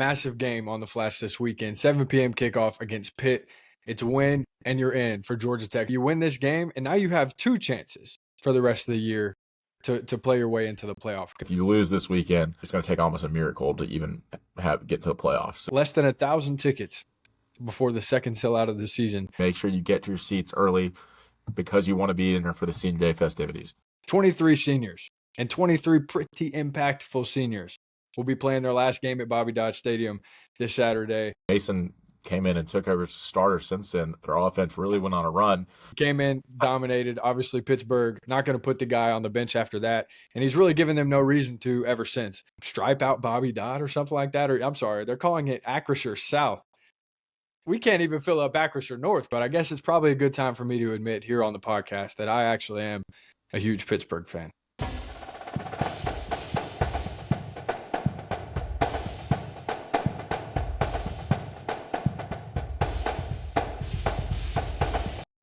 massive game on the Flash this weekend. 7 p.m. kickoff against Pitt. It's a win, and you're in for Georgia Tech. You win this game, and now you have 2 chances for the rest of the year to play your way into the playoff. If you lose this weekend, it's going to take almost a miracle to even get to the playoffs. Less than 1,000 tickets before the second sellout of the season. Make sure you get to your seats early because you want to be in there for the senior day festivities. 23 seniors and 23 pretty impactful seniors will be playing their last game at Bobby Dodd Stadium this Saturday. Mason came in and took over as a starter since then. Their offense really went on a run. Came in, dominated. Obviously, Pittsburgh not going to put the guy on the bench after that. And he's really given them no reason to ever since. Stripe out Bobby Dodd or something like that. Or I'm sorry, they're calling it Acrisure South. We can't even fill up Acrisure North, but I guess it's probably a good time for me to admit here on the podcast that I actually am a huge Pittsburgh fan.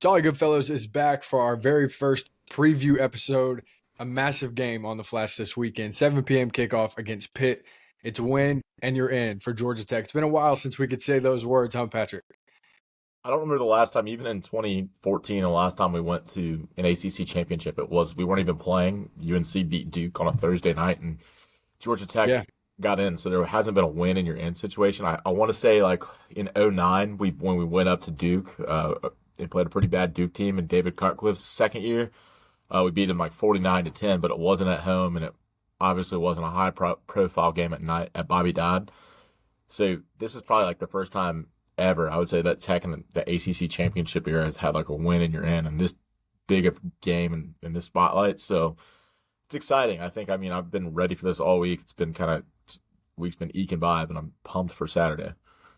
Jolly Goodfellows is back for our very first preview episode. A massive game on the Flash this weekend. 7 p.m. kickoff against Pitt. It's a win, and you're in for Georgia Tech. It's been a while since we could say those words, huh, Patrick? I don't remember the last time, even in 2014, the last time we went to an ACC championship, we weren't even playing. UNC beat Duke on a Thursday night, and Georgia Tech got in. So there hasn't been a win in your in situation. I want to say like in 2009, when we went up to Duke, they played a pretty bad Duke team in David Cutcliffe's second year. We beat them like 49-10, but it wasn't at home, and it obviously wasn't a high-profile game at night at Bobby Dodd. So this is probably like the first time ever I would say that Tech in the ACC championship era has had like a win in your end and this big of game in this spotlight. So it's exciting. I've been ready for this all week. It's been week's been eking by, but I'm pumped for Saturday.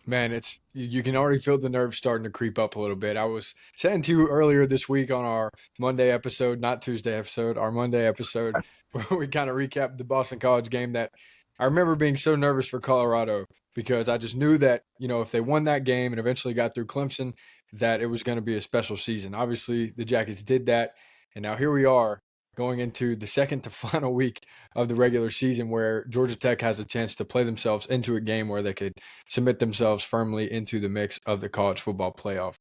Man, you can already feel the nerves starting to creep up a little bit. I was saying to you earlier this week on our Monday episode, not Tuesday episode, our Monday episode, where we kind of recapped the Boston College game, that I remember being so nervous for Colorado because I just knew that, if they won that game and eventually got through Clemson, that it was going to be a special season. Obviously, the Jackets did that, and now here we are going into the second to final week of the regular season where Georgia Tech has a chance to play themselves into a game where they could submit themselves firmly into the mix of the college football playoff.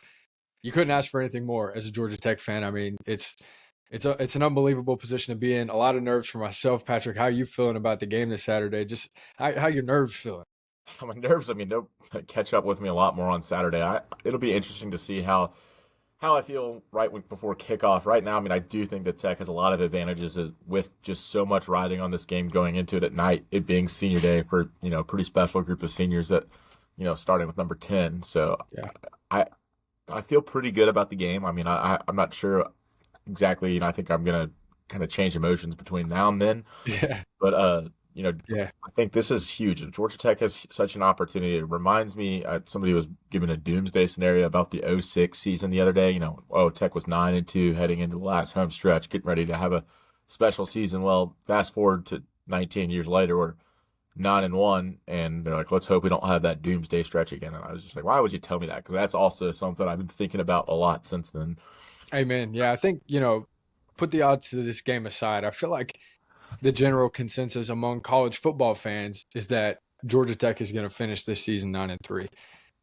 You couldn't ask for anything more as a Georgia Tech fan. I mean, it's an unbelievable position to be in. A lot of nerves for myself. Patrick, how are you feeling about the game this Saturday? Just how your nerves feeling? My nerves, they'll catch up with me a lot more on Saturday. It'll be interesting to see how I feel before kickoff. Right now, I do think that Tech has a lot of advantages with just so much riding on this game going into it at night, it being senior day for, a pretty special group of seniors that, starting with number 10. So yeah. I feel pretty good about the game. I'm not sure exactly, I think I'm going to kind of change emotions between now and then. Yeah. But, I think this is huge. Georgia Tech has such an opportunity. It reminds me, somebody was given a doomsday scenario about the 2006 season the other day. Tech was 9-2 heading into the last home stretch, getting ready to have a special season. Well, fast forward to 19 years later, we're 9-1, and they're like, let's hope we don't have that doomsday stretch again. And I was just like, why would you tell me that? Because that's also something I've been thinking about a lot since then. Amen. Yeah, I think, put the odds to this game aside, I feel like the general consensus among college football fans is that Georgia Tech is going to finish this season 9-3.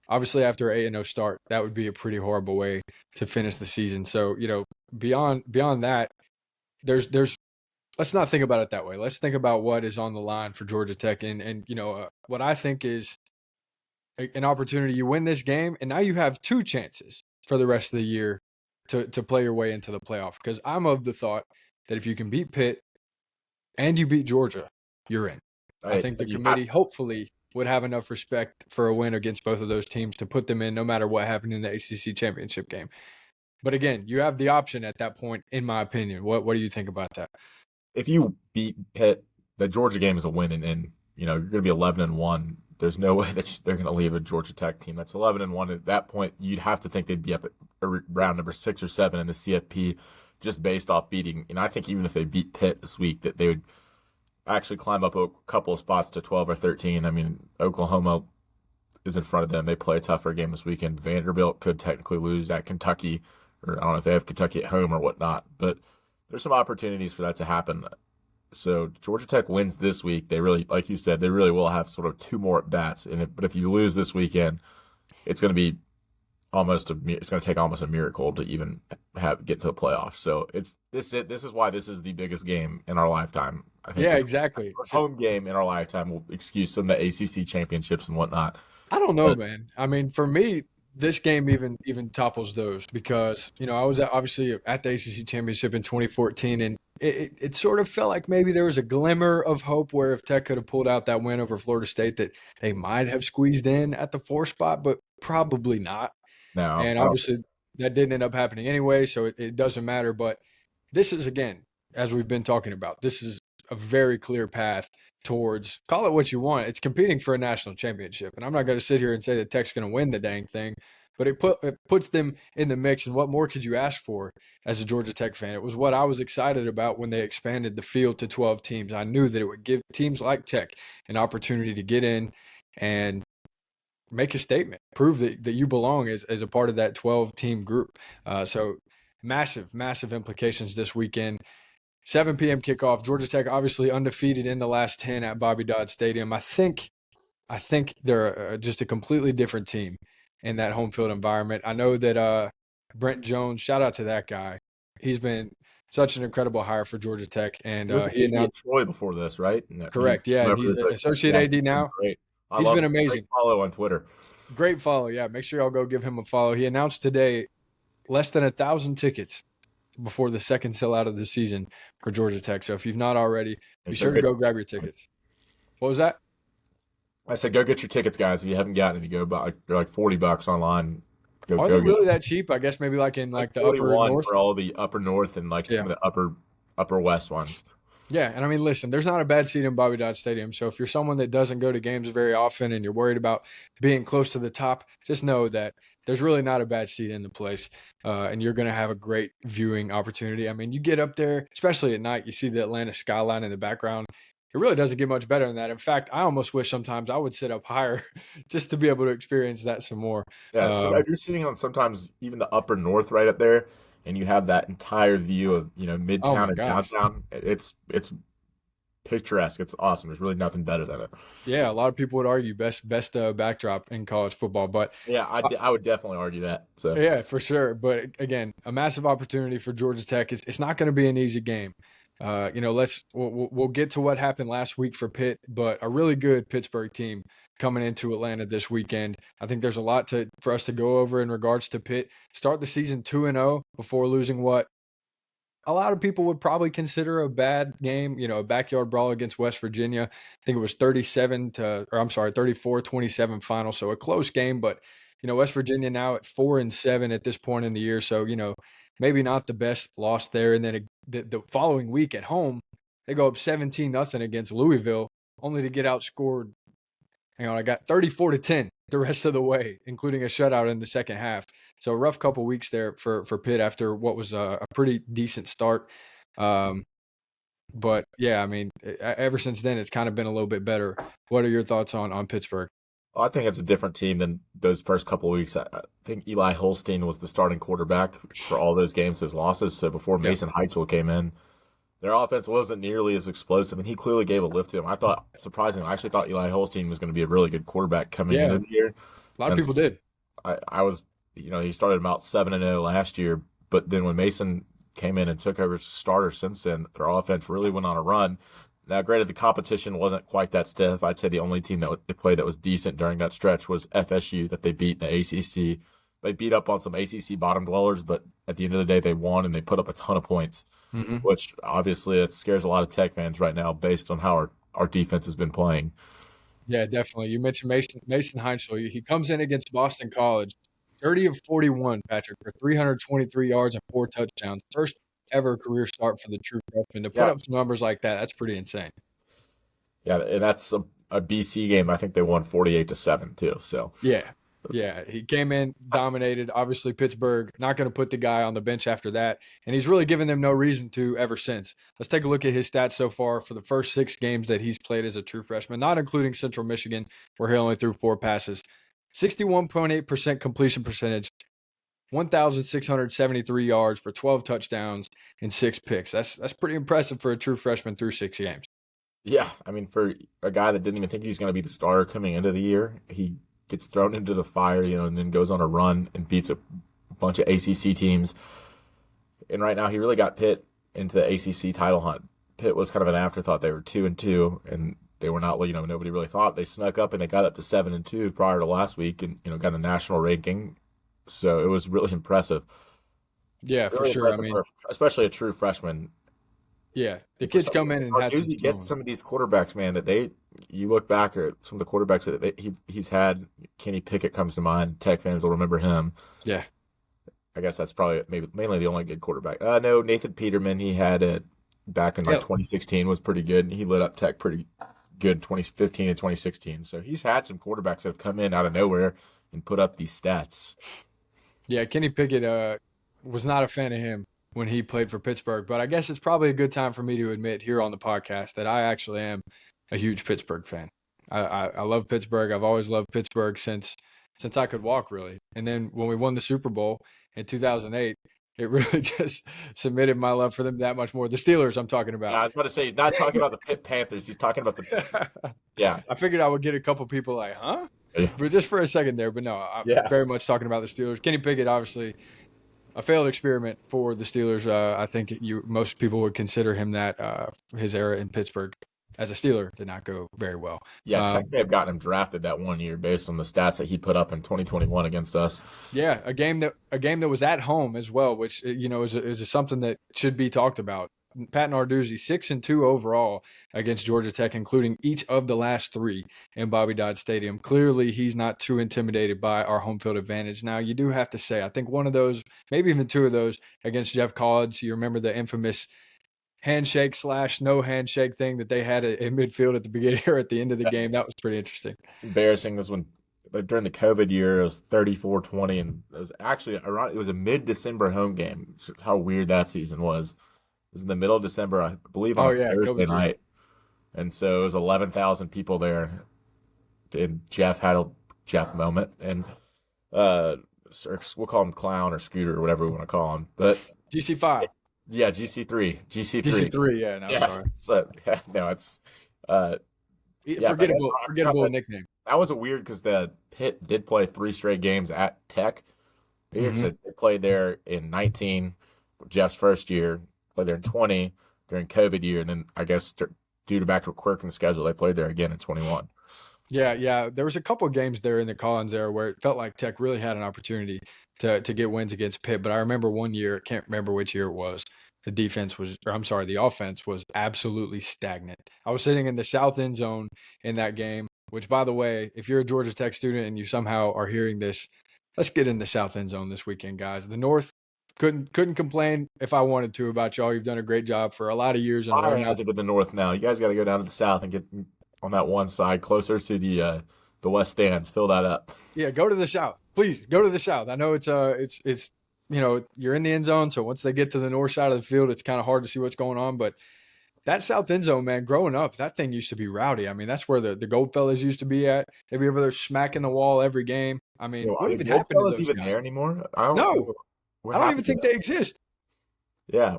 Obviously, after an 8-0 start, that would be a pretty horrible way to finish the season. So, beyond that, there's let's not think about it that way. Let's think about what is on the line for Georgia Tech, and what I think is an opportunity. You win this game, and now you have 2 chances for the rest of the year to play your way into the playoff. Because I'm of the thought that if you can beat Pitt and you beat Georgia, you're in. I think the committee hopefully would have enough respect for a win against both of those teams to put them in no matter what happened in the ACC championship game. But again, you have the option at that point, in my opinion. What do you think about that? If you beat Pitt, the Georgia game is a win, and you're going to be 11-1. There's no way that they're going to leave a Georgia Tech team that's 11-1. At that point, you'd have to think they'd be up at round number 6 or 7 in the CFP, just based off beating. And I think even if they beat Pitt this week, that they would actually climb up a couple of spots to 12 or 13. Oklahoma is in front of them. They play a tougher game this weekend. Vanderbilt could technically lose at Kentucky, or I don't know if they have Kentucky at home or whatnot. But there's some opportunities for that to happen. So Georgia Tech wins this week. They really, like you said, they really will have sort of two more at bats. But if you lose this weekend, it's going to be it's going to take almost a miracle to even get to a playoff. So this is why this is the biggest game in our lifetime. I think Yeah, the exactly. first home game in our lifetime will excuse some of the ACC championships and whatnot. I don't know, But man. I mean, for me, this game even topples those because I was obviously at the ACC championship in 2014, and it sort of felt like maybe there was a glimmer of hope where if Tech could have pulled out that win over Florida State, that they might have squeezed in at the 4 spot, but probably not. no, And I don't. obviously, that didn't end up happening anyway, so it doesn't matter. But this is, again, as we've been talking about, this is a very clear path towards, call it what you want. It's competing for a national championship. And I'm not going to sit here and say that Tech's going to win the dang thing, but it puts them in the mix. And what more could you ask for as a Georgia Tech fan? It was what I was excited about when they expanded the field to 12 teams. I knew that it would give teams like Tech an opportunity to get in and make a statement, prove that you belong as a part of that 12-team group. So massive implications this weekend. 7 p.m. kickoff. Georgia Tech obviously undefeated in the last 10 at Bobby Dodd Stadium. I think they're just a completely different team in that home field environment. I know that Brent Jones, shout out to that guy. He's been such an incredible hire for Georgia Tech, and He was he an AD at announced Troy before this, right? And correct, yeah, and whoever he's is an associate yeah, AD he's been now. great. I He's love been him. Great amazing. follow on Twitter. Great follow, yeah. Make sure y'all go give him a follow. He announced today less than 1,000 tickets before the second sellout of the season for Georgia Tech. So if you've not already, be sure to go grab your tickets. What was that? I said, go get your tickets, guys. If you haven't gotten it, you go buy. They're like $40 online. Are Go they get really them. that cheap? I guess maybe like in Like like the upper 41 north. for all the upper north and like Yeah. some of the upper west ones. Yeah, and I mean, listen, there's not a bad seat in Bobby Dodd Stadium. So if you're someone that doesn't go to games very often and you're worried about being close to the top, just know that there's really not a bad seat in the place, and you're going to have a great viewing opportunity. I mean, you get up there, especially at night, you see the Atlanta skyline in the background. It really doesn't get much better than that. In fact, I almost wish sometimes I would sit up higher just to be able to experience that some more. Yeah, so Um, if you're sitting on sometimes even the upper north right up there, and you have that entire view of oh midtown my and gosh. downtown, it's picturesque. It's awesome. There's really nothing better than it. Yeah, a lot of people would argue best backdrop in college football, but Yeah, I would definitely argue that. So yeah, for sure. But again, a massive opportunity for Georgia Tech. It's not going to be an easy game. We'll get to what happened last week for Pitt, but a really good Pittsburgh team coming into Atlanta this weekend. I think there's a lot for us to go over in regards to Pitt. Start the season 2-0 before losing what a lot of people would probably consider a bad game, a backyard brawl against West Virginia. I think it was 34-27 final. So a close game, but West Virginia now at 4-7 at this point in the year. So, maybe not the best loss there. And then the following week at home, they go up 17-0 against Louisville, only to get outscored. Hang on, I got 34-10 the rest of the way, including a shutout in the second half. So a rough couple weeks there for Pitt after what was a pretty decent start. But yeah, I mean, ever since then, it's kind of been a little bit better. What are your thoughts on Pittsburgh? well, I think it's a different team than those first couple of weeks. I think Eli Holstein was the starting quarterback for all those games, those losses. So before Yeah, Mason Heintschel came in, their offense wasn't nearly as explosive, and he clearly gave a lift to them. I thought, surprisingly, I actually thought Eli Holstein was going to be a really good quarterback coming yeah, into the year. a lot of And people did. I was, he started about 7-0 last year, but then when Mason came in and took over as a starter since then, their offense really went on a run. Now, granted, the competition wasn't quite that stiff. I'd say the only team that they played that was decent during that stretch was FSU that they beat in the ACC. They beat up on some ACC bottom dwellers, but at the end of the day, they won and they put up a ton of points, Hmm. which obviously it scares a lot of Tech fans right now based on how our defense has been playing. Yeah, definitely. You mentioned Mason Heintschel. He comes in against Boston College, 30 of 41, Patrick, for 323 yards and 4 touchdowns. First ever career start for the true freshman. To put Yeah, up some numbers like that, that's pretty insane. yeah, and that's a BC game. I think they won 48-7 too. So Yeah. Yeah. He came in, dominated. Obviously, Pittsburgh not going to put the guy on the bench after that. And he's really given them no reason to ever since. Let's take a look at his stats so far for the first 6 games that he's played as a true freshman, not including Central Michigan, where he only threw 4 passes. 61.8% completion percentage, 1,673 yards for 12 touchdowns and 6 picks. That's pretty impressive for a true freshman through 6 games. Yeah, I mean, for a guy that didn't even think he was going to be the starter coming into the year, he gets thrown into the fire, and then goes on a run and beats a bunch of ACC teams. And right now, he really got Pitt into the ACC title hunt. Pitt was kind of an afterthought. They were 2-2, and they were not, nobody really thought. They snuck up and they got up to 7-2 prior to last week, and got the national ranking. So it was really impressive. Yeah, really for sure. I mean, especially a true freshman. Yeah, the kids come in and had some. Get some of these quarterbacks, man. You look back at some of the quarterbacks that he's had. Kenny Pickett comes to mind. Tech fans will remember him. Yeah, I guess that's probably mainly the only good quarterback. No, Nathan Peterman. He had it back in 2016 was pretty good. He lit up Tech pretty good 2015 and 2016. So he's had some quarterbacks that have come in out of nowhere and put up these stats. Yeah, Kenny Pickett was not a fan of him when he played for Pittsburgh, but I guess it's probably a good time for me to admit here on the podcast that I actually am a huge Pittsburgh fan. I love Pittsburgh. I've always loved Pittsburgh since I could walk, really. And then when we won the Super Bowl in 2008, it really just cemented my love for them that much more. The Steelers I'm talking about. Yeah, I was about to say, he's not talking about the Pitt Panthers. He's talking about the – yeah. I figured I would get a couple people like, huh? Yeah. But just for a second there. But no, I'm very much talking about the Steelers. Kenny Pickett, obviously – a failed experiment for the Steelers. I think most people would consider him that his era in Pittsburgh as a Steeler did not go very well. Yeah, Tech may have gotten him drafted that one year based on the stats that he put up in 2021 against us. Yeah, a game that was at home as well, which is something that should be talked about. Pat Narduzzi 6-2 overall against Georgia Tech, including each of the last 3 in Bobby Dodd Stadium. Clearly, he's not too intimidated by our home field advantage. Now, you do have to say, I think one of those, maybe even 2 of those against Jeff College. You remember the infamous handshake / no handshake thing that they had in midfield at the beginning or at the end of the game. That was pretty interesting. It's embarrassing. This one during the COVID year, it was 34-20, and it was actually around. It was a mid-December home game. That's how weird that season was. It was in the middle of December, I believe, on Thursday night. And so it was 11,000 people there. And Jeff had a Jeff moment. And we'll call him Clown or Scooter or whatever we want to call him. But GC5. Yeah, GC3. GC3, yeah. No, sorry. So, it's forgettable nickname. That was a weird because the Pitt did play 3 straight games at Tech. They played there in 19, Jeff's first year. Played there in 20 during COVID year, and then I guess due to back to a quirk in the schedule, they played there again in 21. Yeah. There was a couple of games there in the Collins era where it felt like Tech really had an opportunity to get wins against Pitt. But I remember one year, can't remember which year it was, the offense was absolutely stagnant. I was sitting in the south end zone in that game, which, by the way, if you're a Georgia Tech student and you somehow are hearing this, let's get in the south end zone this weekend, guys. The North, couldn't complain if I wanted to about y'all. You've done a great job for a lot of years. Fire has it with the North now. You guys got to go down to the South and get on that one side closer to the West stands. Fill that up. Yeah, go to the South. Please go to the South. I know it's you're in the end zone, so once they get to the north side of the field, it's kind of hard to see what's going on. But that south end zone, man, growing up, that thing used to be rowdy. I mean, that's where the Goldfellas used to be at. They'd be over there smacking the wall every game. I mean, what even happened to those even guys? There anymore? I don't even think they exist. Yeah,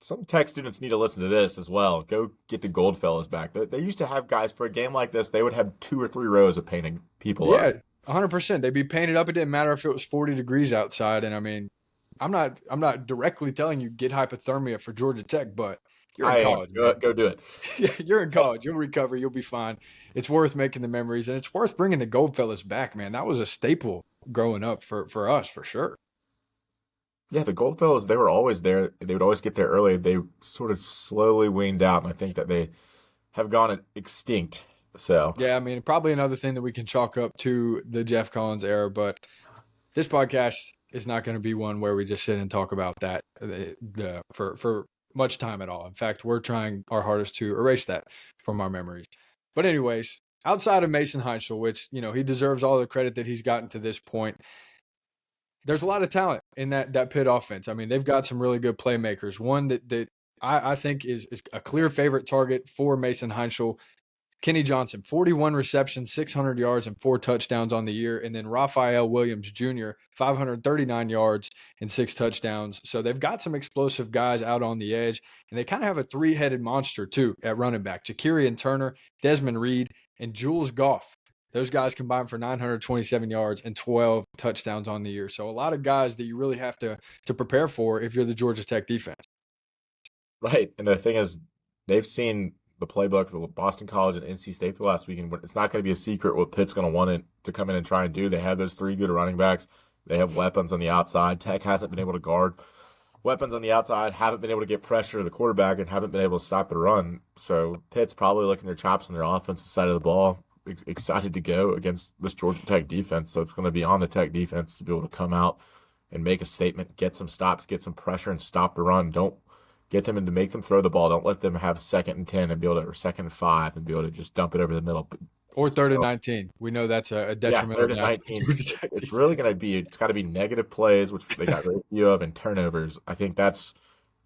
some Tech students need to listen to this as well. Go get the Goldfellas back. They used to have guys for a game like this. They would have 2 or 3 rows of painting people up. Yeah, 100%. They'd be painted up. It didn't matter if it was 40 degrees outside. And I mean, I'm not directly telling you get hypothermia for Georgia Tech, but you're in college. Go do it. Yeah, you're in college. You'll recover. You'll be fine. It's worth making the memories, and it's worth bringing the Goldfellas back, man. That was a staple growing up for us, for sure. Yeah, the Goldfellas, they were always there. They would always get there early. They sort of slowly weaned out, and I think that they have gone extinct. So yeah, I mean, probably another thing that we can chalk up to the Jeff Collins era, but this podcast is not going to be one where we just sit and talk about that for much time at all. In fact, we're trying our hardest to erase that from our memories. But anyways, outside of Mason Heintschel, which, he deserves all the credit that he's gotten to this point, there's a lot of talent in that Pitt offense. I mean, they've got some really good playmakers. One that I think is a clear favorite target for Mason Heintschel Kenny Johnson, 41 receptions, 600 yards, and 4 touchdowns on the year. And then Raphael Williams Jr., 539 yards and 6 touchdowns. So they've got some explosive guys out on the edge. And they kind of have a three-headed monster, too, at running back. Ja'Kerian Turner, Desmond Reed, and Jules Goff. Those guys combined for 927 yards and 12 touchdowns on the year. So a lot of guys that you really have to prepare for if you're the Georgia Tech defense. Right. And the thing is, they've seen the playbook for Boston College and NC State the last weekend. It's not going to be a secret what Pitt's going to want it to come in and try and do. They have those 3 good running backs. They have weapons on the outside. Tech hasn't been able to guard weapons on the outside, haven't been able to get pressure to the quarterback, and haven't been able to stop the run. So Pitt's probably licking their chops on their offensive side of the ball, excited to go against this Georgia Tech defense. So it's going to be on the Tech defense to be able to come out and make a statement, get some stops, get some pressure, and stop the run. Don't get them into make them throw the ball. Don't let them have 2nd and 10 and be able to, or 2nd and 5 and be able to just dump it over the middle. Or 3rd and 19. We know that's a detriment. Yeah, 3rd and 19. It's really going to be, it's got to be negative plays, which they got very few of, and turnovers. I think that's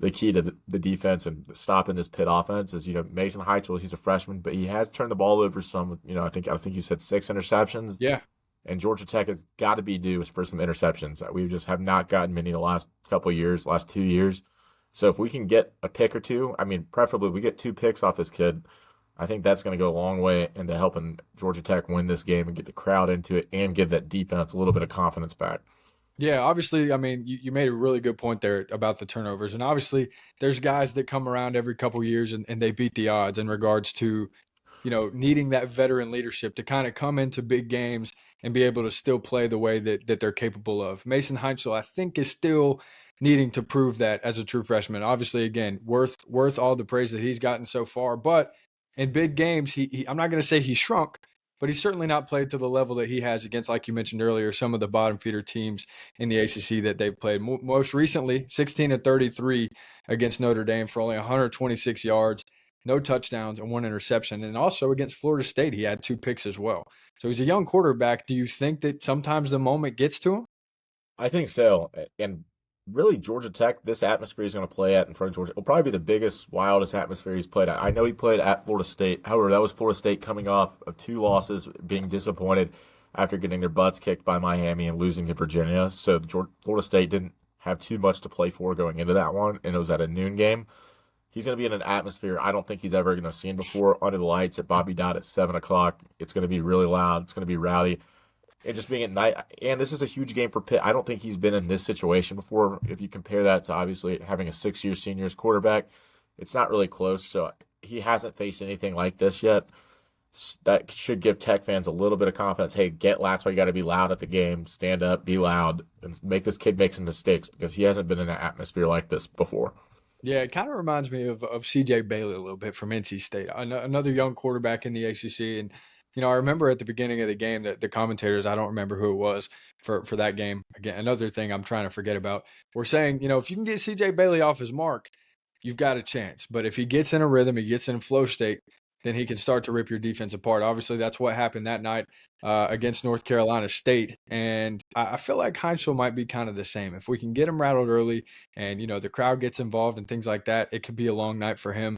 the key to the defense and stopping this Pitt offense is, Mason Heintschel, he's a freshman, but he has turned the ball over some, I think you said 6 interceptions. Yeah. And Georgia Tech has got to be due for some interceptions. We just have not gotten many the last couple of years, last 2 years. So if we can get a pick or two, preferably we get 2 picks off this kid, I think that's going to go a long way into helping Georgia Tech win this game and get the crowd into it and give that defense a little bit of confidence back. Yeah, obviously, you made a really good point there about the turnovers. And obviously, there's guys that come around every couple of years and they beat the odds in regards to, needing that veteran leadership to kind of come into big games and be able to still play the way that they're capable of. Mason Heintschel, I think, is still needing to prove that as a true freshman. Obviously, again, worth all the praise that he's gotten so far. But in big games, he I'm not going to say he shrunk, but he's certainly not played to the level that he has against, like you mentioned earlier, some of the bottom feeder teams in the ACC that they've played. Most recently, 16-33 against Notre Dame for only 126 yards, no touchdowns, and 1 interception. And also against Florida State, he had 2 picks as well. So he's a young quarterback. Do you think that sometimes the moment gets to him? I think so. And really, Georgia Tech, this atmosphere he's going to play at in front of Georgia, will probably be the biggest, wildest atmosphere he's played at. I know he played at Florida State. However, that was Florida State coming off of 2 losses, being disappointed after getting their butts kicked by Miami and losing to Virginia. So Florida State didn't have too much to play for going into that one, and it was at a noon game. He's going to be in an atmosphere I don't think he's ever going to see before, under the lights at Bobby Dodd at 7 o'clock. It's going to be really loud. It's going to be rowdy. And just being at night, and this is a huge game for Pitt. I don't think he's been in this situation before. If you compare that to obviously having a 6-year senior as quarterback, it's not really close. So he hasn't faced anything like this yet. That should give Tech fans a little bit of confidence. Hey, that's why you got to be loud at the game. Stand up, be loud, and make this kid make some mistakes because he hasn't been in an atmosphere like this before. Yeah, it kind of reminds me of CJ Bailey a little bit from NC State, another young quarterback in the ACC. And I remember at the beginning of the game that the commentators, I don't remember who it was for that game. Again, another thing I'm trying to forget about. We're saying, if you can get CJ Bailey off his mark, you've got a chance. But if he gets in a rhythm, he gets in flow state, then he can start to rip your defense apart. Obviously, that's what happened that night against North Carolina State. And I feel like Heintschel might be kind of the same. If we can get him rattled early and, the crowd gets involved and things like that, it could be a long night for him.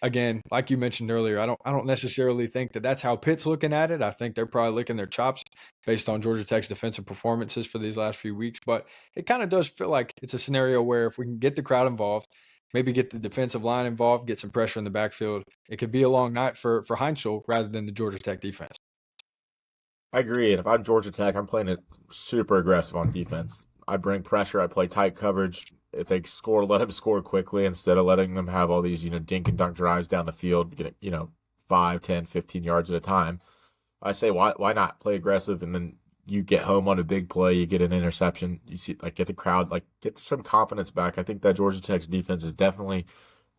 Again, like you mentioned earlier, I don't necessarily think that that's how Pitt's looking at it. I think they're probably licking their chops based on Georgia Tech's defensive performances for these last few weeks. But it kind of does feel like it's a scenario where if we can get the crowd involved, maybe get the defensive line involved, get some pressure in the backfield, it could be a long night for Heintschel rather than the Georgia Tech defense. I agree. And if I'm Georgia Tech, I'm playing it super aggressive on defense. I bring pressure. I play tight coverage. If they score, let them score quickly instead of letting them have all these, dink and dunk drives down the field, get 5, 10, 15 yards at a time. I say, why not play aggressive? And then you get home on a big play, you get an interception, you see, get the crowd, get some confidence back. I think that Georgia Tech's defense is definitely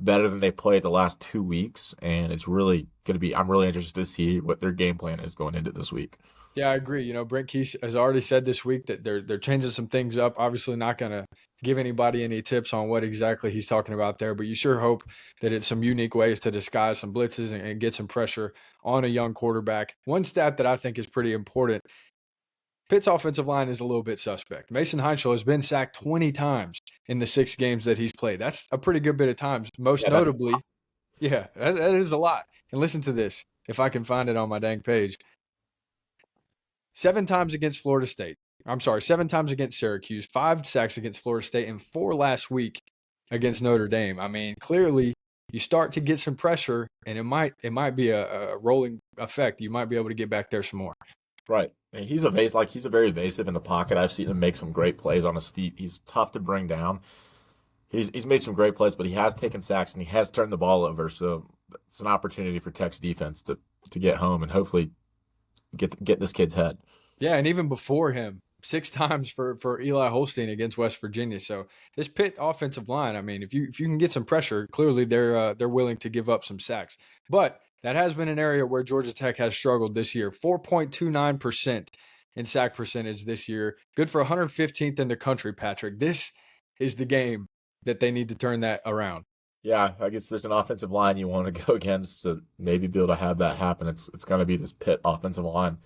better than they played the last 2 weeks. And it's really going to be, I'm really interested to see what their game plan is going into this week. Yeah, I agree. Brent Keese has already said this week that they're changing some things up. Obviously not going to give anybody any tips on what exactly he's talking about there, but you sure hope that it's some unique ways to disguise some blitzes and get some pressure on a young quarterback. One stat that I think is pretty important, Pitt's offensive line is a little bit suspect. Mason Heintschel has been sacked 20 times in the 6 games that he's played. That's a pretty good bit of times. Most notably, that is a lot. And listen to this. if I can find it on my dang page. 7 times against Florida State. I'm sorry, 7 times against Syracuse, 5 sacks against Florida State, and 4 last week against Notre Dame. I mean, clearly you start to get some pressure, and it might be a rolling effect. You might be able to get back there some more. Right. And he's very evasive in the pocket. I've seen him make some great plays on his feet. He's tough to bring down. He's made some great plays, but he has taken sacks and he has turned the ball over. So it's an opportunity for Tech's defense to get home and hopefully get this kid's head. Yeah, and even before him, 6 times for Eli Holstein against West Virginia. So this Pitt offensive line, I mean, if you can get some pressure, clearly they're willing to give up some sacks. But that has been an area where Georgia Tech has struggled this year. 4.29% in sack percentage this year. Good for 115th in the country, Patrick. This is the game that they need to turn that around. Yeah, I guess there's an offensive line you want to go against to maybe be able to have that happen. It's going to be this Pitt offensive line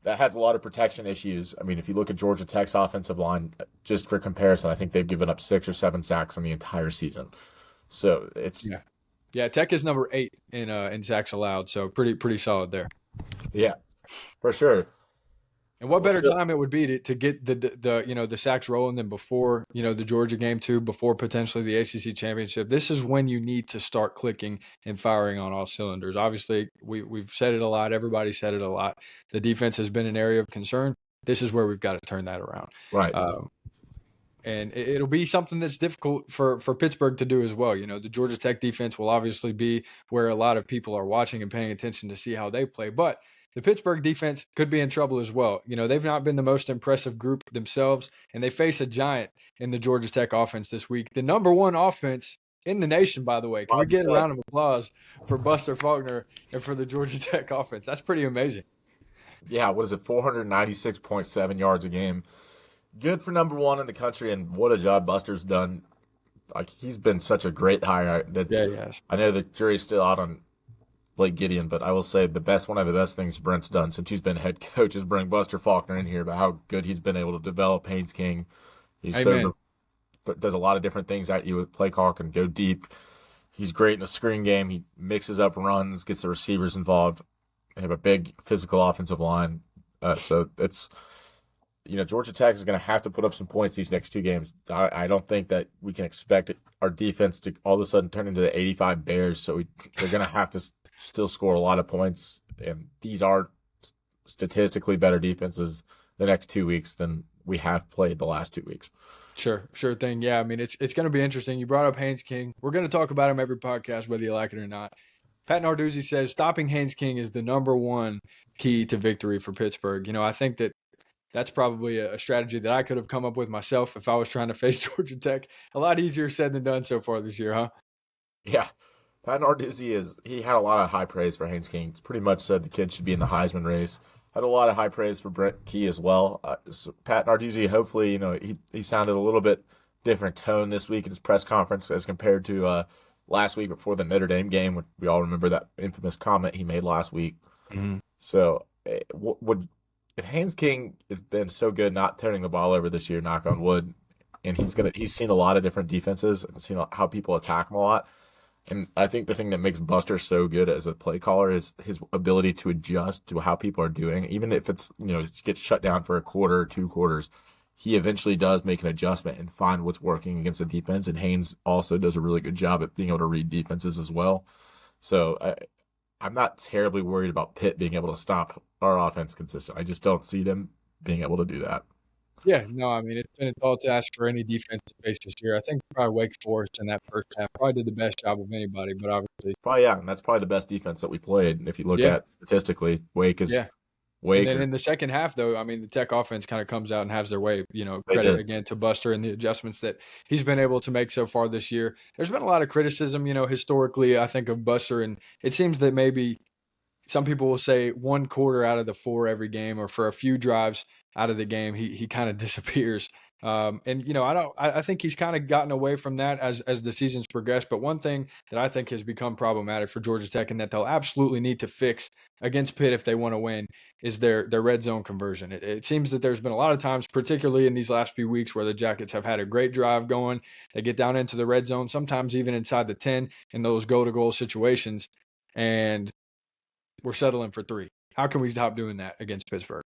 that has a lot of protection issues. I mean, if you look at Georgia Tech's offensive line, just for comparison, I think they've given up 6 or 7 sacks in the entire season. So it's yeah. Tech is number 8 in sacks allowed, so pretty solid there. Yeah, for sure. And what better time it would be to get the sacks rolling than before the Georgia game too, before potentially the ACC championship. This is when you need to start clicking and firing on all cylinders. Obviously, we've said it a lot. Everybody said it a lot. The defense has been an area of concern. This is where we've got to turn that around. Right. And it'll be something that's difficult for Pittsburgh to do as well. The Georgia Tech defense will obviously be where a lot of people are watching and paying attention to see how they play. But the Pittsburgh defense could be in trouble as well. They've not been the most impressive group themselves, and they face a giant in the Georgia Tech offense this week. The number 1 offense in the nation, by the way. Can we get a round of applause for Buster Faulkner and for the Georgia Tech offense? That's pretty amazing. Yeah, what is it, 496.7 yards a game. Good for number 1 in the country, and what a job Buster's done. Like, he's been such a great hire. Yeah, he has. I know the jury's still out on Blake Gideon, but I will say one of the best things Brent's done since he's been head coach is bring Buster Faulkner in here about how good he's been able to develop Haynes King. Does a lot of different things at you with play call, can go deep. He's great in the screen game. He mixes up runs, gets the receivers involved. They have a big physical offensive line. So it's, Georgia Tech is going to have to put up some points these next 2 games. I don't think that we can expect our defense to all of a sudden turn into the 85 Bears. So they're going to have to still score a lot of points, and these are statistically better defenses the next 2 weeks than we have played the last 2 weeks. Sure thing. Yeah, I mean, it's going to be interesting. You brought up Haynes King. We're going to talk about him every podcast, whether you like it or not. Pat Narduzzi says stopping Haynes King is the number 1 key to victory for Pittsburgh. I think that's probably a strategy that I could have come up with myself if I was trying to face Georgia Tech. A lot easier said than done so far this year, huh? Yeah. Pat Narduzzi he had a lot of high praise for Haynes King. He's pretty much said the kid should be in the Heisman race. Had a lot of high praise for Brent Key as well. So Pat Narduzzi, hopefully, he sounded a little bit different tone this week in his press conference as compared to last week before the Notre Dame game. We all remember that infamous comment he made last week. Mm-hmm. So if Haynes King has been so good not turning the ball over this year, knock on wood, and he's seen a lot of different defenses and seen how people attack him a lot. And I think the thing that makes Buster so good as a play caller is his ability to adjust to how people are doing. Even if it's, gets shut down for a quarter or 2 quarters, he eventually does make an adjustment and find what's working against the defense. And Haynes also does a really good job at being able to read defenses as well. So I'm not terribly worried about Pitt being able to stop our offense consistent. I just don't see them being able to do that. Yeah, no, I mean, it's been a tall task for any defense to face this year. I think probably Wake Forest in that first half probably did the best job of anybody, but obviously. And that's probably the best defense that we played. If you look at statistically, Wake is Wake. And then in the second half, though, I mean, the Tech offense kind of comes out and has their way. Credit again to Buster and the adjustments that he's been able to make so far this year. There's been a lot of criticism, historically, I think, of Buster, and it seems that maybe some people will say 1 quarter out of the 4 every game, or for a few drives out of the game, he kind of disappears. I think he's kind of gotten away from that as the season's progressed. But one thing that I think has become problematic for Georgia Tech, and that they'll absolutely need to fix against Pitt if they want to win, is their red zone conversion. It seems that there's been a lot of times, particularly in these last few weeks, where the Jackets have had a great drive going. They get down into the red zone, sometimes even inside the 10 in those goal-to-goal situations. And we're settling for 3. How can we stop doing that against Pittsburgh?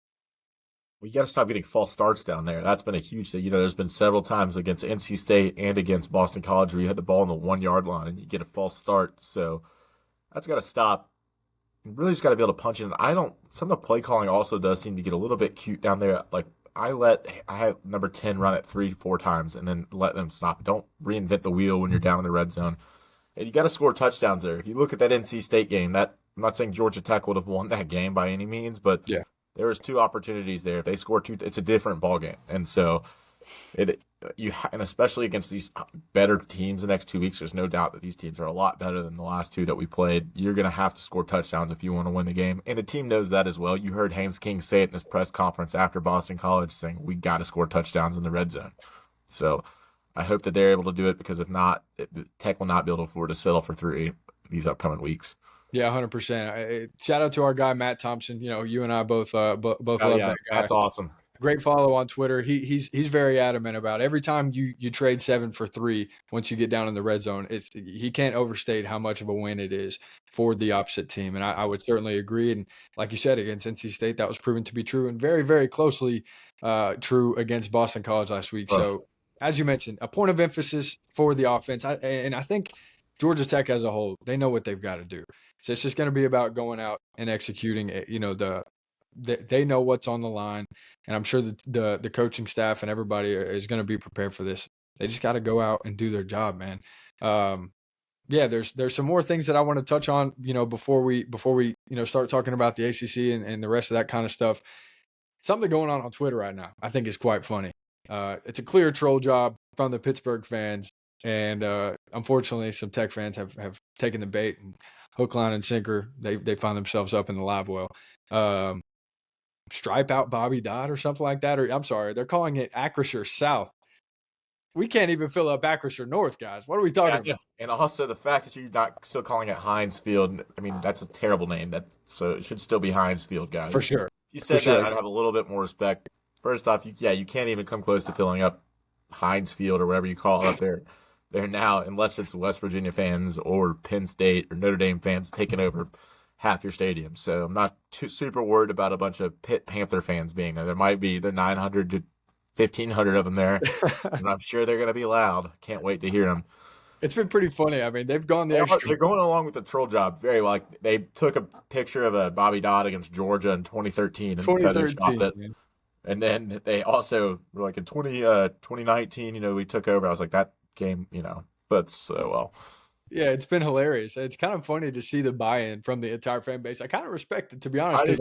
We got to stop getting false starts down there. That's been a huge thing. There's been several times against NC State and against Boston College where you had the ball on the 1-yard line and you get a false start. So that's got to stop. You really just got to be able to punch in. Some of the play calling also does seem to get a little bit cute down there. Like I have number 10 run it 3-4 times and then let them stop. Don't reinvent the wheel when you're down in the red zone. And you got to score touchdowns there. If you look at that NC State game, I'm not saying Georgia Tech would have won that game by any means, but yeah. There was 2 opportunities there. If they score 2, it's a different ball game. And so, and especially against these better teams the next 2 weeks, there's no doubt that these teams are a lot better than the last 2 that we played. You're going to have to score touchdowns if you want to win the game. And the team knows that as well. You heard Haynes King say it in his press conference after Boston College saying, we got to score touchdowns in the red zone. So I hope that they're able to do it because if not, Tech will not be able to afford to settle for 3 these upcoming weeks. Yeah, 100%. Shout out to our guy Matt Thompson. You and I both love that guy. That's awesome. Great follow on Twitter. He's very adamant about it. Every time you trade 7 for 3, once you get down in the red zone, he can't overstate how much of a win it is for the opposite team. And I would certainly agree. And like you said, against NC State, that was proven to be true and very, very closely true against Boston College last week. So as you mentioned, a point of emphasis for the offense. I think Georgia Tech as a whole, they know what they've got to do. So it's just going to be about going out and executing. They know what's on the line, and I'm sure the coaching staff and everybody is going to be prepared for this. They just got to go out and do their job, man. There's some more things that I want to touch on, before we start talking about the ACC and the rest of that kind of stuff. Something going on Twitter right now, I think is quite funny. It's a clear troll job from the Pittsburgh fans, and unfortunately, some Tech fans have taken the bait and hook, line, and sinker. They find themselves up in the live well. Stripe out Bobby Dodd or something like that. Or I'm sorry, they're calling it Acrisure South. We can't even fill up Acrisure North, guys. What are we talking about? And also the fact that you're not still calling it Heinz Field. I mean, that's a terrible name. So it should still be Heinz Field, guys. For sure. If you said that, I'd have a little bit more respect. First off, you can't even come close to filling up Heinz Field or whatever you call it up there. There now, unless it's West Virginia fans or Penn State or Notre Dame fans taking over half your stadium. So I'm not too super worried about a bunch of Pitt Panther fans being there. There might be the 900 to 1,500 of them there, and I'm sure they're going to be loud. Can't wait to hear them. It's been pretty funny. I mean, they've gone the extra. They're going along with the troll job very well. Like they took a picture of a Bobby Dodd against Georgia in 2013 and photoshopped it. Man. And then they also were like in 2019, we took over. I was like, that game, but so well. Yeah, it's been hilarious. It's kind of funny to see the buy-in from the entire fan base. I kind of respect it, to be honest. It's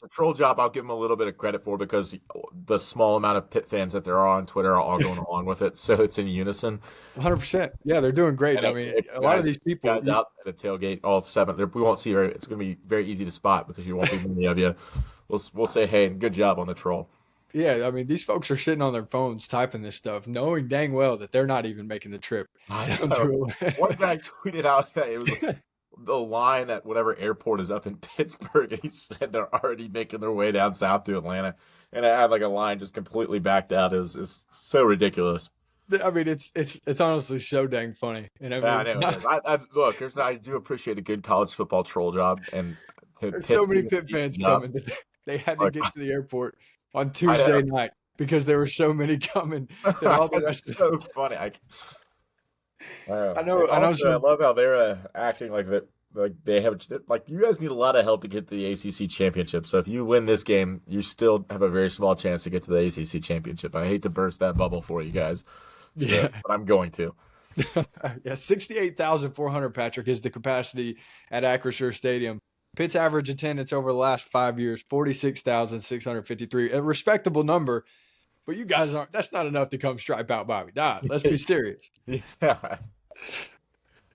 a troll job I'll give them a little bit of credit for because the small amount of Pitt fans that there are on Twitter are all going along with it, so it's in unison. 100%. Yeah, they're doing great. I mean, a lot of these people. Guys out at the tailgate, all 7, we won't see her. It's going to be very easy to spot because you won't be many of you. We'll say, hey, good job on the troll. Yeah, I mean, these folks are sitting on their phones typing this stuff, knowing dang well that they're not even making the trip. I know. One guy tweeted out that it was the line at whatever airport is up in Pittsburgh, and he said they're already making their way down south to Atlanta. And it had like a line just completely backed out. It's so ridiculous. I mean, it's honestly so dang funny. And I know. I do appreciate a good college football troll job. And there's so many Pitt fans coming that they had to get to the airport on Tuesday night because there were so many coming. That all the rest so funny. I know. I love how they're acting like that. Like they have, like you guys need a lot of help to get to the ACC championship. So if you win this game, you still have a very small chance to get to the ACC championship. I hate to burst that bubble for you guys, but I'm going to. Yeah, 68,400, Patrick, is the capacity at Acrisure Stadium. Pitt's average attendance over the last 5 years, 46,653, a respectable number, but you guys aren't. That's not enough to come stripe out Bobby Dodd. Let's be serious. Yeah.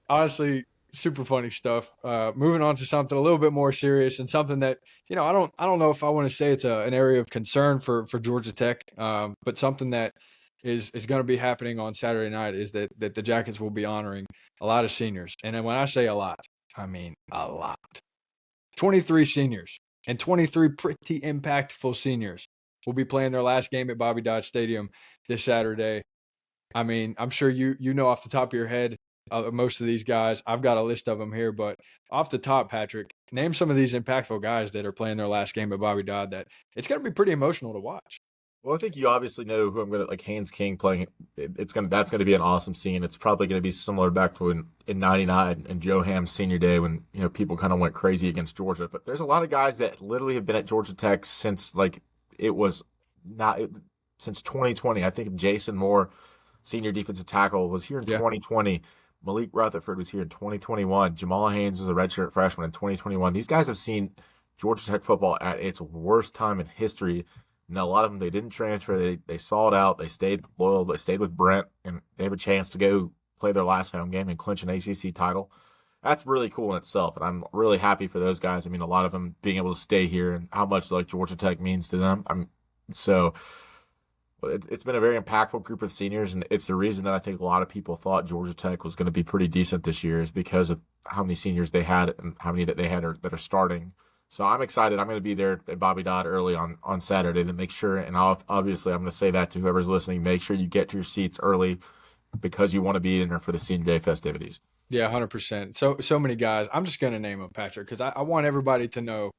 Honestly, super funny stuff. Moving on to something a little bit more serious and something that I don't know if I want to say it's an area of concern for Georgia Tech, but something that is going to be happening on Saturday night is that the Jackets will be honoring a lot of seniors, and then when I say a lot, I mean a lot. 23 seniors and 23 pretty impactful seniors will be playing their last game at Bobby Dodd Stadium this Saturday. I mean, I'm sure you know off the top of your head most of these guys. I've got a list of them here, but off the top, Patrick, name some of these impactful guys that are playing their last game at Bobby Dodd that it's going to be pretty emotional to watch. Well, I think you obviously know who I'm going to like. Haynes King playing. That's going to be an awesome scene. It's probably going to be similar back to in '99 and Joe Ham's senior day when people kind of went crazy against Georgia. But there's a lot of guys that literally have been at Georgia Tech since since 2020. I think Jason Moore, senior defensive tackle, was here in 2020. Malik Rutherford was here in 2021. Jamal Haynes was a redshirt freshman in 2021. These guys have seen Georgia Tech football at its worst time in history. And a lot of them, they didn't transfer. They saw it out. They stayed loyal. They stayed with Brent, and they have a chance to go play their last home game and clinch an ACC title. That's really cool in itself, and I'm really happy for those guys. I mean, a lot of them being able to stay here and how much like Georgia Tech means to them. It's been a very impactful group of seniors, and it's the reason that I think a lot of people thought Georgia Tech was going to be pretty decent this year is because of how many seniors they had and how many that they had that are starting. So I'm excited. I'm going to be there at Bobby Dodd early on Saturday to make sure, and obviously I'm going to say that to whoever's listening, make sure you get to your seats early because you want to be in there for the senior day festivities. Yeah, 100%. So many guys. I'm just going to name them, Patrick, because I want everybody to know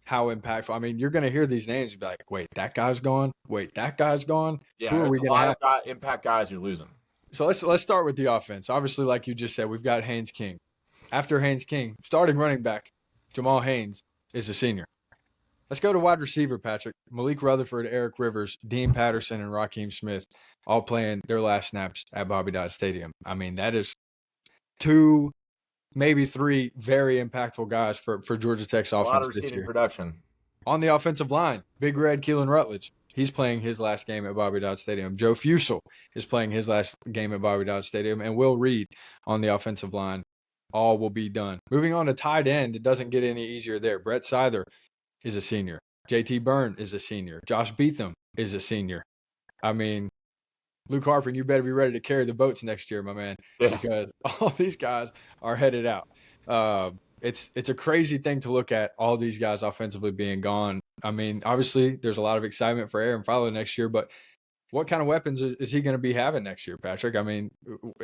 how impactful. I mean, you're going to hear these names and be like, wait, that guy's gone? Wait, that guy's gone? Yeah, who are we going to have? Of impact guys you're losing. So let's start with the offense. Obviously, like you just said, we've got Haynes King. After Haynes King, starting running back, Jamal Haynes is a senior. Let's go to wide receiver, Patrick. Malik Rutherford, Eric Rivers, Dean Patterson, and Raheem Smith all playing their last snaps at Bobby Dodd Stadium. I mean, that is 2, maybe 3 very impactful guys for Georgia Tech's offense this year. A lot of receiving production. On the offensive line, Big Red Keelan Rutledge. He's playing his last game at Bobby Dodd Stadium. Joe Fusel is playing his last game at Bobby Dodd Stadium. And Will Reed on the offensive line. All will be done. Moving on to tight end, it doesn't get any easier there. Brett Seither is a senior. JT Byrne is a senior. Josh Beetham is a senior. I mean, Luke Harper, you better be ready to carry the boats next year, my man, because all these guys are headed out. It's a crazy thing to look at, all these guys offensively being gone. I mean, obviously, there's a lot of excitement for Aaron Fowler next year, but what kind of weapons is he going to be having next year, Patrick? I mean,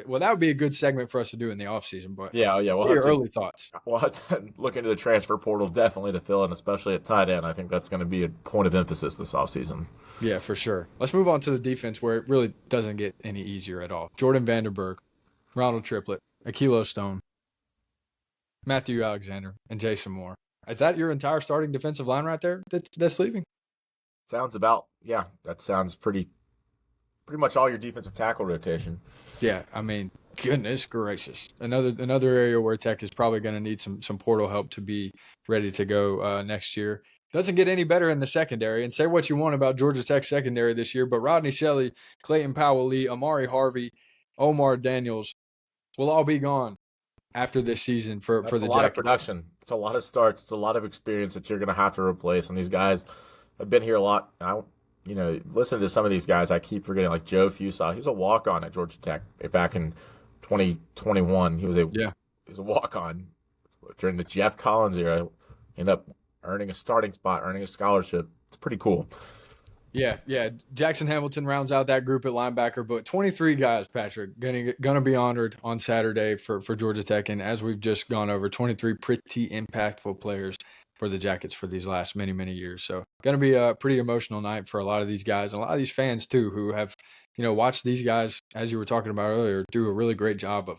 well, that would be a good segment for us to do in the offseason. But yeah. What are your early thoughts? We'll have to look into the transfer portal definitely to fill in, especially at tight end. I think that's going to be a point of emphasis this offseason. Yeah, for sure. Let's move on to the defense where it really doesn't get any easier at all. Jordan Vanderberg, Ronald Triplett, Akilo Stone, Matthew Alexander, and Jason Moore. Is that your entire starting defensive line right there that's leaving? That sounds pretty much all your defensive tackle rotation. Yeah, I mean, goodness gracious. Another area where Tech is probably going to need some portal help to be ready to go next year. Doesn't get any better in the secondary. And say what you want about Georgia Tech secondary this year, but Rodney Shelley, Clayton Powell-Lee, Amari Harvey, Omar Daniels will all be gone after this season for the Jackets. It's a lot of production. It's a lot of starts. It's a lot of experience that you're going to have to replace. And these guys have been here a lot. Listen to some of these guys. I keep forgetting, like Joe Fusel. He was a walk-on at Georgia Tech back in 2021. He was a walk-on during the Jeff Collins era. Ended up earning a starting spot, earning a scholarship. It's pretty cool. Yeah. Jackson Hamilton rounds out that group at linebacker, but 23 guys, Patrick, gonna be honored on Saturday for Georgia Tech. And as we've just gone over, 23 pretty impactful players for the Jackets for these last many, many years. So going to be a pretty emotional night for a lot of these guys, and a lot of these fans too, who have, watched these guys, as you were talking about earlier, do a really great job of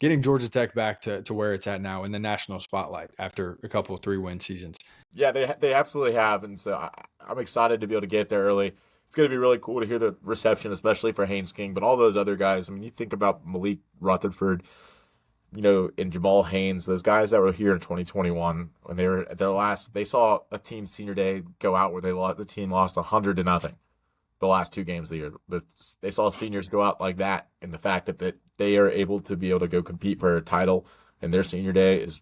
getting Georgia Tech back to where it's at now in the national spotlight after a couple of 3-win seasons. Yeah, they absolutely have. And so I'm excited to be able to get there early. It's going to be really cool to hear the reception, especially for Haynes King, but all those other guys. I mean, you think about Malik Rutherford, and Jamal Haynes, those guys that were here in 2021, when they were at their last, they saw a team senior day go out where the team lost 100-0 the last 2 games of the year. They saw seniors go out like that, and the fact that they are able to be able to go compete for a title in their senior day is,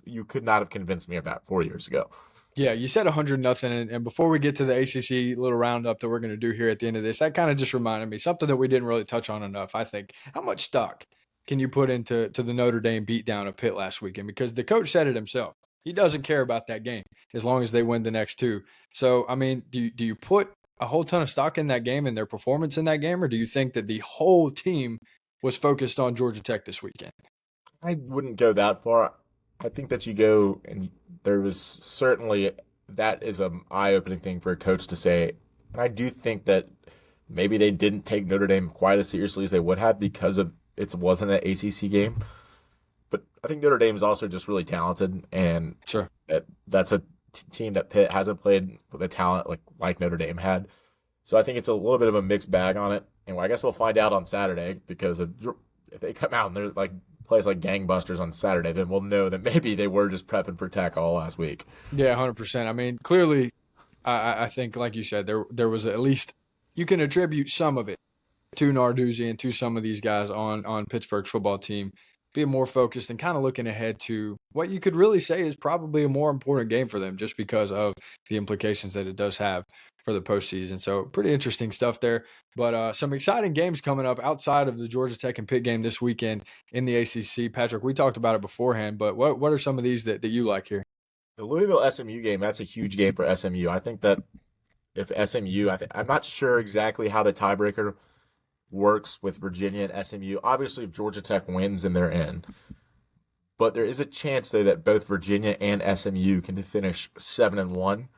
you could not have convinced me of that 4 years ago. Yeah, you said 100-0, and before we get to the ACC little roundup that we're going to do here at the end of this, that kind of just reminded me something that we didn't really touch on enough. I think, how much stock can you put into the Notre Dame beatdown of Pitt last weekend? Because the coach said it himself. He doesn't care about that game as long as they win the next 2. So, I mean, do you put a whole ton of stock in that game and their performance in that game, or do you think that the whole team was focused on Georgia Tech this weekend. I wouldn't go that far. I think that you go, and there was certainly that is an eye-opening thing for a coach to say. And I do think that maybe they didn't take Notre Dame quite as seriously as they would have because of it wasn't an ACC game. But I think Notre Dame is also just really talented, and sure, that's a team that Pitt hasn't played with a talent like Notre Dame had. So I think it's a little bit of a mixed bag on it. And I guess we'll find out on Saturday, because if they come out and they're like plays like gangbusters on Saturday, then we'll know that maybe they were just prepping for Tech all last week. Yeah, 100%. I mean, clearly, I think, like you said, there was at least you can attribute some of it to Narduzzi and to some of these guys on Pittsburgh's football team being more focused and kind of looking ahead to what you could really say is probably a more important game for them, just because of the implications that it does have for the postseason. So pretty interesting stuff there. But some exciting games coming up outside of the Georgia Tech and Pitt game this weekend in the ACC. Patrick, we talked about it beforehand, but what are some of these that you like here? The Louisville SMU game, that's a huge game for SMU. I think that if SMU, I'm not sure exactly how the tiebreaker works with Virginia and SMU. Obviously, if Georgia Tech wins, then they're in. But there is a chance, though, that both Virginia and SMU can finish 7-1.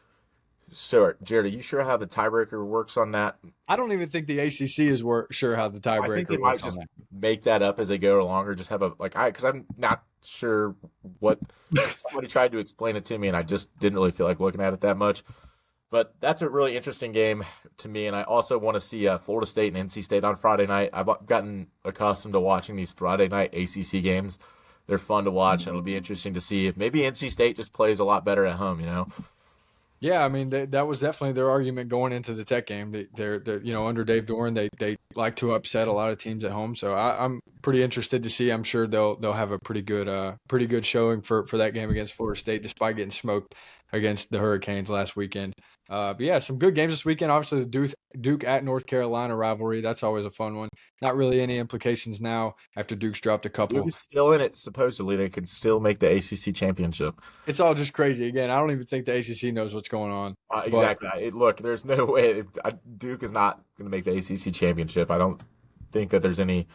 So, Jared, are you sure how the tiebreaker works on that? I don't even think the ACC is sure how the tiebreaker works. I think they might just make that up as they go along, or just have because I'm not sure what somebody tried to explain it to me, and I just didn't really feel like looking at it that much. But that's a really interesting game to me, and I also want to see Florida State and NC State on Friday night. I've gotten accustomed to watching these Friday night ACC games. They're fun to watch, and it'll be interesting to see if maybe NC State just plays a lot better at home, you know? Yeah, I mean, that was definitely their argument going into the Tech game. They're under Dave Doran, they like to upset a lot of teams at home. So I'm pretty interested to see. I'm sure they'll have a pretty good showing for that game against Florida State, despite getting smoked against the Hurricanes last weekend. But yeah, some good games this weekend. Obviously, the Duke at North Carolina rivalry. That's always a fun one. Not really any implications now after Duke's dropped a couple. Duke is still in it, supposedly. They can still make the ACC championship. It's all just crazy. Again, I don't even think the ACC knows what's going on. Exactly. Look, there's no way. Duke is not going to make the ACC championship. I don't think that there's any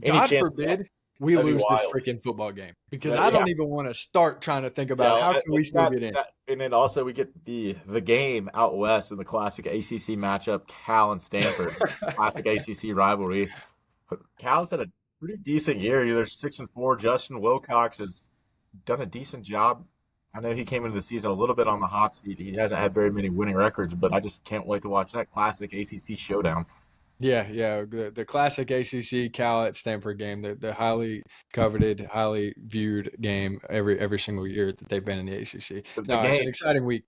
God chance forbid we lose this freaking football game, because I don't even want to start trying to think about how can we still get in. And then also we get the game out west in the classic ACC matchup, Cal and Stanford, classic ACC rivalry. Cal's had a pretty decent year. They're 6-4. Justin Wilcox has done a decent job. I know he came into the season a little bit on the hot seat. He hasn't had very many winning records, but I just can't wait to watch that classic ACC showdown. Yeah, the classic ACC Cal at Stanford game, the highly coveted, highly viewed game every single year that they've been in the ACC. It's an exciting week.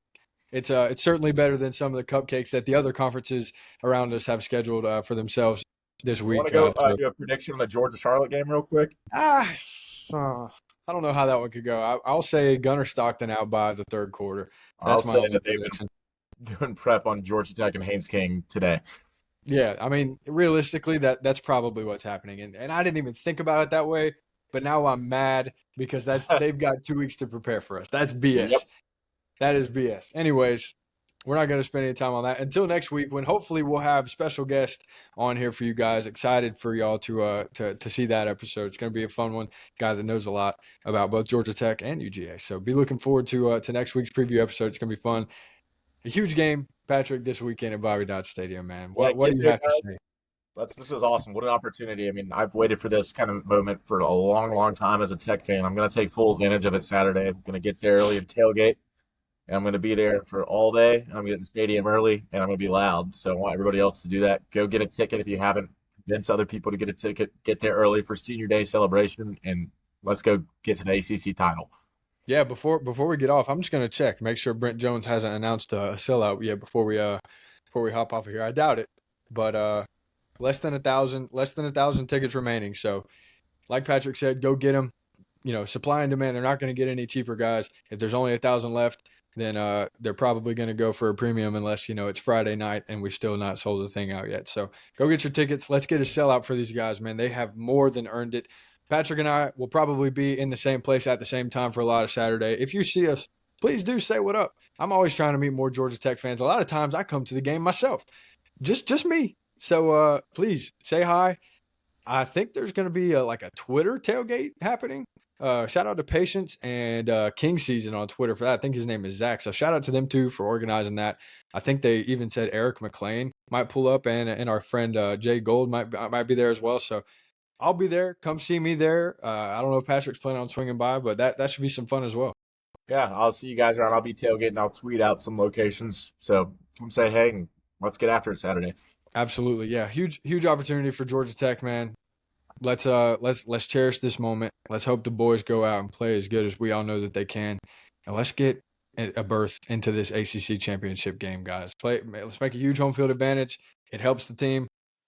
It's certainly better than some of the cupcakes that the other conferences around us have scheduled for themselves this week. Want to go do a prediction on the Georgia-Charlotte game real quick? I don't know how that one could go. I'll say Gunnar Stockton out by the third quarter. That's my prediction. They've been doing prep on Georgia Tech and Haynes King today. Yeah, I mean, realistically, that's probably what's happening. And I didn't even think about it that way, but now I'm mad because they've got 2 weeks to prepare for us. That's BS. Yep. That is BS. Anyways, we're not going to spend any time on that until next week, when hopefully we'll have special guests on here for you guys. Excited for y'all to see that episode. It's going to be a fun one. Guy that knows a lot about both Georgia Tech and UGA. So be looking forward to next week's preview episode. It's going to be fun. A huge game, Patrick, this weekend at Bobby Dodd Stadium, man. What do you have to say? This is awesome. What an opportunity. I mean, I've waited for this kind of moment for a long, long time as a Tech fan. I'm going to take full advantage of it Saturday. I'm going to get there early and tailgate. And I'm going to be there for all day. I'm going to get to the stadium early, and I'm going to be loud. So I want everybody else to do that. Go get a ticket if you haven't. Convince other people to get a ticket. Get there early for Senior Day celebration, and let's go get to the ACC title. Yeah, before we get off, I'm just going to check, make sure Brent Jones hasn't announced a sellout yet before we hop off of here. I doubt it, but less than 1,000 tickets remaining. So, like Patrick said, go get them. Supply and demand. They're not going to get any cheaper guys. If there's only 1,000 left, then they're probably going to go for a premium unless it's Friday night and we still not sold the thing out yet. So go get your tickets. Let's get a sellout for these guys, man. They have more than earned it. Patrick and I will probably be in the same place at the same time for a lot of Saturday. If you see us, please do say what up. I'm always trying to meet more Georgia Tech fans. A lot of times I come to the game myself, just me. So please say hi. I think there's going to be like a Twitter tailgate happening. Shout out to Patience and King Season on Twitter for that. I think his name is Zach. So shout out to them too for organizing that. I think they even said Eric McLean might pull up, and our friend Jay Gold might be there as well. So I'll be there. Come see me there. I don't know if Patrick's planning on swinging by, but that should be some fun as well. Yeah, I'll see you guys around. I'll be tailgating. I'll tweet out some locations. So come say hey and let's get after it Saturday. Absolutely, yeah. Huge opportunity for Georgia Tech, man. Let's cherish this moment. Let's hope the boys go out and play as good as we all know that they can, and let's get a berth into this ACC championship game, guys. Let's make a huge home field advantage. It helps the team.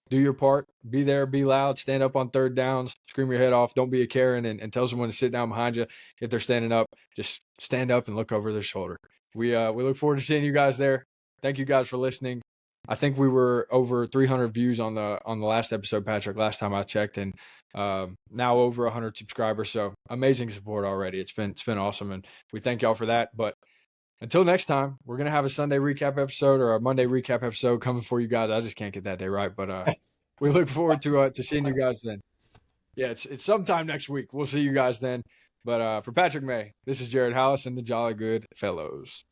Do your part. Be there. Be loud. Stand up on third downs. Scream your head off. Don't be a Karen and tell someone to sit down behind you. If they're standing up, just stand up and look over their shoulder. We look forward to seeing you guys there. Thank you guys for listening. I think we were over 300 views on the last episode, Patrick, last time I checked, and now over 100 subscribers. So amazing support already. It's been awesome, and we thank y'all for that. But until next time, we're gonna have a Sunday recap episode or a Monday recap episode coming for you guys. I just can't get that day right, but we look forward to seeing you guys then. Yeah, it's sometime next week. We'll see you guys then. But for Patrick May, this is Jared Hollis and the Jolly Good Fellows.